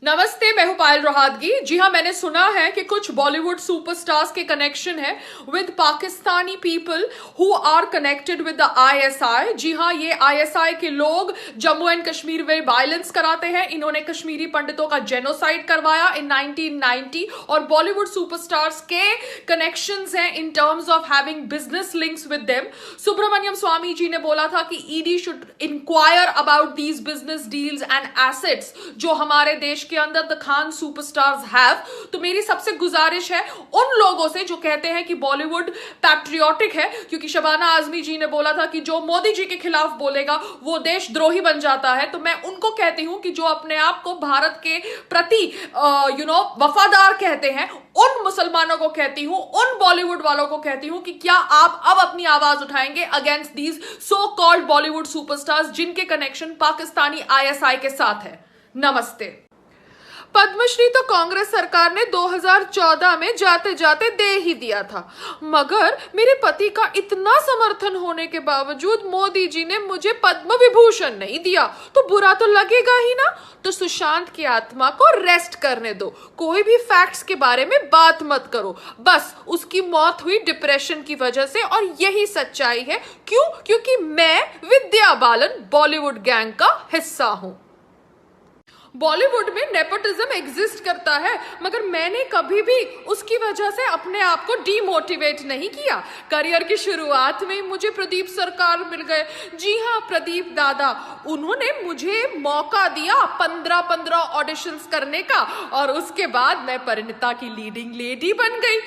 नमस्ते, मैं हूं पायल रोहातगी। जी हाँ, मैंने सुना है कि कुछ बॉलीवुड सुपरस्टार्स के कनेक्शन है with Pakistani people who are connected with the ISI. जी हाँ, ये आईएसआई के लोग जम्मू एंड कश्मीर में वायलेंस कराते हैं। इन्होंने कश्मीरी पंडितों का जेनोसाइड करवाया इन 1990 और बॉलीवुड सुपरस्टार्स के कनेक्शंस हैं in terms of having business links with them. Subramanian Swamy ji ने बोला था कि ED should inquire about these business deals and assets जो हमारे देश के अंदर द खान सुपरस्टार्स हैव। तो मेरी सबसे गुजारिश है उन लोगों से जो कहते हैं कि बॉलीवुड पैट्रियोटिक है, क्योंकि शबाना आजमी जी ने बोला था कि जो मोदी जी के खिलाफ बोलेगा वो देशद्रोही बन जाता है। तो मैं उनको कहती हूं कि जो अपने आप को भारत के प्रति वफादार कहते हैं, उन मुसलमानों को कहती हूं, उन बॉलीवुड वालों को कहती हूं कि क्या आप अब अपनी आवाज उठाएंगे against these so called Bollywood superstars जिनके कनेक्शन पाकिस्तानी आईएसआई के साथ है। नमस्ते। पद्मश्री तो कांग्रेस सरकार ने 2014 में जाते जाते दे ही दिया था, मगर मेरे पति का इतना समर्थन होने के बावजूद मोदी जी ने मुझे पद्म विभूषण नहीं दिया, तो बुरा तो लगेगा ही ना। तो सुशांत की आत्मा को रेस्ट करने दो, कोई भी फैक्ट्स के बारे में बात मत करो। बस उसकी मौत हुई डिप्रेशन की वजह से और यही सच्चाई है। क्यों? क्योंकि मैं विद्या बालन बॉलीवुड गैंग का हिस्सा हूं। बॉलीवुड में नेपोटिज्म एग्जिस्ट करता है, मगर मैंने कभी भी उसकी वजह से अपने आप को डीमोटिवेट नहीं किया। करियर की शुरुआत में मुझे प्रदीप सरकार मिल गए। जी हाँ, प्रदीप दादा, उन्होंने मुझे मौका दिया 15 ऑडिशंस करने का और उसके बाद मैं परिणीता की लीडिंग लेडी बन गई।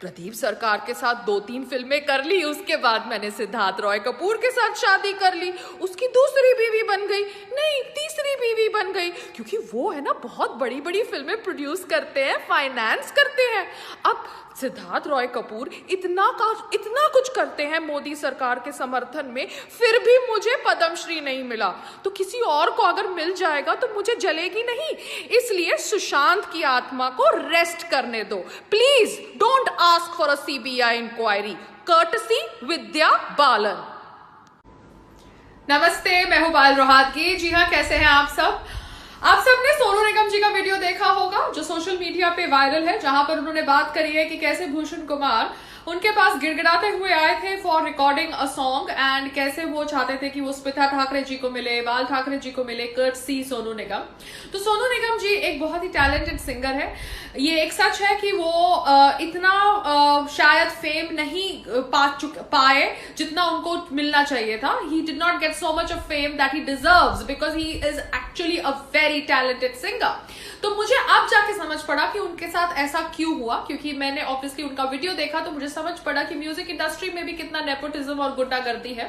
प्रदीप सरकार के साथ 2-3 फिल्में कर ली, उसके बाद मैंने सिद्धार्थ रॉय कपूर के साथ शादी कर ली, उसकी दूसरी बीवी बन गई, नहीं तीसरी बीवी बन गई, क्योंकि वो है ना बहुत बड़ी बड़ी फिल्में प्रोड्यूस करते हैं, फाइनेंस करते हैं। अब सिद्धार्थ रॉय कपूर इतना कुछ करते हैं मोदी सरकार के समर्थन में, फिर भी मुझे पद्मश्री नहीं मिला। तो किसी और को अगर मिल जाएगा तो मुझे जलेगी नहीं। इसलिए सुशांत की आत्मा को रेस्ट करने दो। Please don't ask for a CBI inquiry. Courtesy Vidya Balan. नमस्ते, मैं हूं पायल रोहातगी। जी हाँ, कैसे हैं आप सब? आप सबने सोनू निगम जी का वीडियो देखा होगा जो सोशल मीडिया पे वायरल है, जहां पर उन्होंने बात करी है कि कैसे भूषण कुमार उनके पास गिड़गिड़ाते हुए आए थे for recording a song and कैसे वो चाहते थे कि वो स्मिता ठाकरे जी को मिले, बाल ठाकरे जी को मिले, कर्टसी सोनू निगम। तो सोनू निगम जी एक बहुत ही टैलेंटेड सिंगर है। ये एक सच है कि वो इतना शायद फेम नहीं पाए जितना उनको मिलना चाहिए था। He did not get so much of fame that he deserves because he is actually a very talented singer. तो मुझे अब जाके समझ पड़ा कि उनके साथ ऐसा क्यों हुआ, क्योंकि मैंने ऑब्वियसली उनका वीडियो देखा तो मुझे समझ पड़ा कि म्यूजिक इंडस्ट्री में भी कितना नेपोटिज्म और गुंडागर्दी है।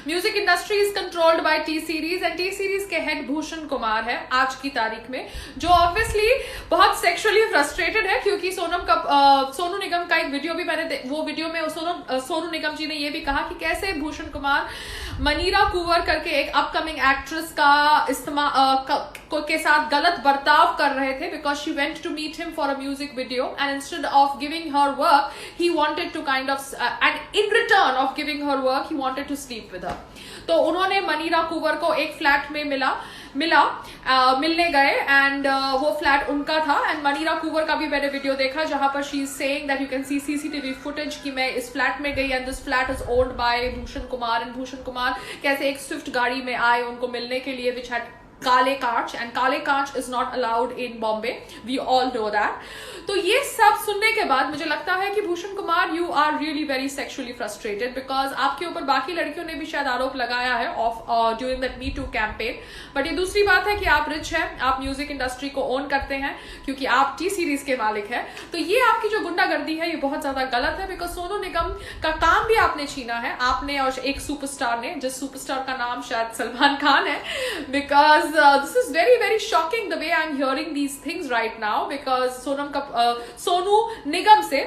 Music industry is controlled by T series and T series के हेड भूषण कुमार है आज की तारीख में, जो ऑब्वियसली बहुत सेक्सुअली फ्रस्ट्रेटेड है, क्योंकि सोनू निगम का एक वीडियो भी मैंने वो वीडियो में सोनू निगम जी ने ये भी कहा कि कैसे भूषण कुमार मनीरा कुंवर करके एक अपकमिंग एक्ट्रेस के साथ गलत बर्ताव कर रहे थे because she went to meet him for a music video and instead of giving her work he wanted to kind of and in return of giving her work he wanted to sleep with her. तो उन्होंने मनीरा कुंवर को एक flat में मिलने गए and वो flat उनका था एंड मनीरा कुंवर का भी मैंने वीडियो देखा जहां पर she is saying that you can see CCTV footage कि मैं इस फ्लैट में गई and this flat is owned by Bhushan Kumar and Bhushan Kumar कैसे एक स्विफ्ट गाड़ी में आए उनको मिलने के लिए विच हैड काले कांच एंड काले कांच is not allowed in Bombay, we all know that. तो ये सब सुनने के बाद मुझे लगता है कि Bhushan Kumar you are really very sexually frustrated because आपके ऊपर बाकी लड़कियों ने भी शायद आरोप लगाया है of during that me too campaign. But ये दूसरी बात है कि आप रिच हैं, आप म्यूजिक इंडस्ट्री को ओन करते हैं क्योंकि आप टी सीरीज के मालिक हैं। तो ये आपकी जो गुंडागर्दी है ये बहुत ज्यादा गलत है बिकॉज सोनू निगम का काम भी आपने छीना है, आपने और एक सुपरस्टार ने, जिस सुपरस्टार का नाम शायद सलमान खान है। Because this is very very shocking the way I'm hearing these things right now because Sonu Nigam से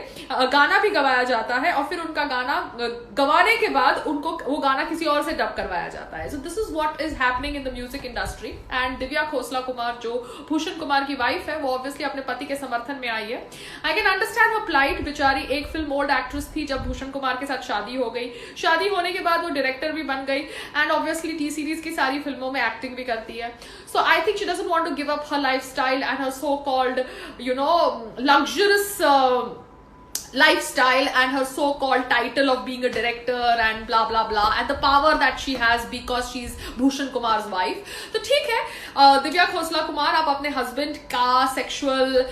गाना भी गवाया जाता है और फिर उनका गाना गवाने के बाद उनको वो गाना किसी और से डब करवाया जाता है। So this is what is happening in the music industry and Divya Khosla Kumar जो भूषण कुमार की वाइफ है वो ऑब्वियसली अपने पति के समर्थन में आई है। I can understand her plight, बेचारी एक फिल्म मोड एक्ट्रेस थी जब भूषण कुमार के साथ शादी हो गई, शादी होने के बाद वो डायरेक्टर भी बन गई एंड ऑब्वियसली टी सीरीज की सारी फिल्मों में एक्टिंग भी करती है। So I think she doesn't want to give up her lifestyle and her so called luxurious lifestyle and her so-called title of being a director and blah blah blah and the power that she has because she's Bhushan Kumar's wife. तो ठीक है, दिव्या खोसला कुमार आप अपने husband का sexual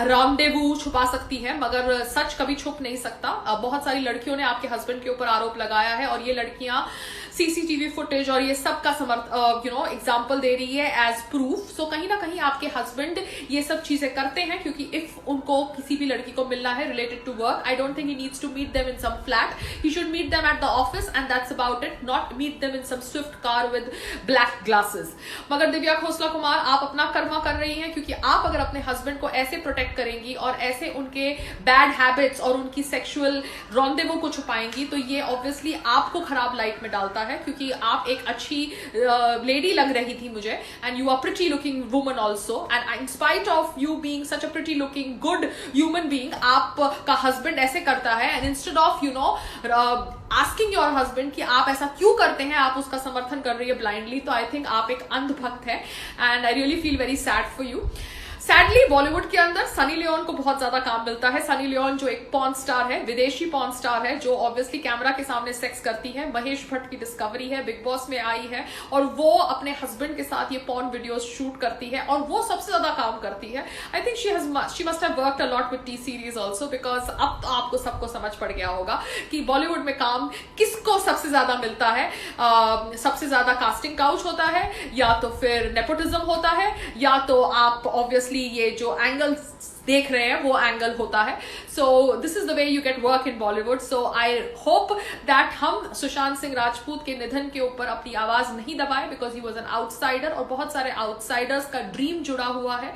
rendezvous छुपा सकती है, मगर सच कभी छुप नहीं सकता. बहुत सारी लड़कियों ने आपके हस्बैंड के ऊपर आरोप लगाया है और ये लड़कियां सीसीटीवी फुटेज और ये सब का एग्जाम्पल दे रही है एज प्रूफ. सो कहीं ना कहीं आपके हस्बैंड ये सब चीजें करते हैं क्योंकि इफ उनको किसी भी लड़की को मिलना है related to work, I don't think he needs to meet them in some flat. He should meet them at the office and that's about it, not meet them in some Swift car with black glasses. मगर दिव्या खोसला कुमार आप अपना कर्मा कर रही हैं क्योंकि आप अगर अपने हस्बैंड को ऐसे प्रोटेक्ट करेंगी और ऐसे उनके बैड हैबिट्स और उनकी सेक्सुअल रॉन्डेवू को छुपाएंगी तो ये ऑब्वियसली आपको खराब लाइट में डालता है, क्योंकि आप एक अच्छी लेडी लग रही थी मुझे and you are pretty looking woman also and in spite of you being such a pretty looking good human being आपका हस्बैंड ऐसे करता है and instead of asking your husband कि आप ऐसा क्यों करते हैं, आप उसका समर्थन कर रही है ब्लाइंडली. तो आई थिंक आप एक अंधभक्त है and I really feel very sad for you. Sadly Bollywood के अंदर सनी लियोन को बहुत ज्यादा काम मिलता है. सनी लियोन जो एक पॉर्न स्टार है, विदेशी पॉर्न स्टार है, जो ऑब्वियसली कैमरा के सामने सेक्स करती है. महेश भट्ट की डिस्कवरी है, बिग बॉस में आई है और वो अपने हस्बैंड के साथ ये पॉर्न वीडियोस शूट करती है और वो सबसे ज्यादा काम करती है. आई think she must have worked a lot with T series also, because अब तो आपको सबको समझ पड़ गया होगा कि बॉलीवुड में काम किसको सबसे ज्यादा मिलता है. सबसे ज्यादा कास्टिंग काउच होता है, या तो फिर नेपोटिज्म होता है, या तो आप ऑब्वियसली ये जो एंगल देख रहे हैं वो एंगल होता है. So this is the way you get work in Bollywood. So I hope that हम सुशांत सिंह राजपूत के निधन के ऊपर अपनी आवाज नहीं दबाए, because he was an outsider और बहुत सारे आउटसाइडर्स का ड्रीम जुड़ा हुआ है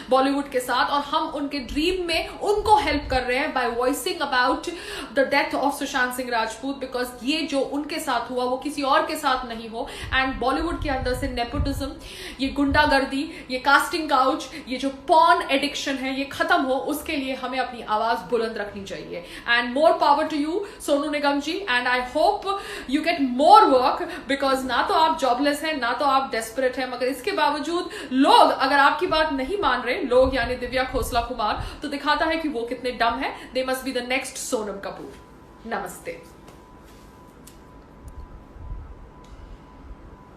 बॉलीवुड के साथ और हम उनके ड्रीम में उनको हेल्प कर रहे हैं by voicing about the death of Sushant Singh Rajput, because ये जो उनके साथ हुआ वो किसी और के साथ नहीं हो. एंड बॉलीवुड के अंदर से नेपोटिज्म, ये गुंडागर्दी, ये कास्टिंग काउच, ये जो पॉर्न एडिक्शन है ये खत्म हो, उसके लिए हमें अपनी आवाज बुलंद रखनी चाहिए. And more power to you Sonu Nigam ji, and I hope you get more work, because ना तो आप जॉबलेस हैं ना तो आप डेस्परेट हैं, मगर इसके बावजूद लोग अगर आपकी बात नहीं मान रहे, लोग यानी दिव्या खोसला कुमार, तो दिखाता है कि वो कितने डम है. They must be the next Sonam Kapoor. नमस्ते.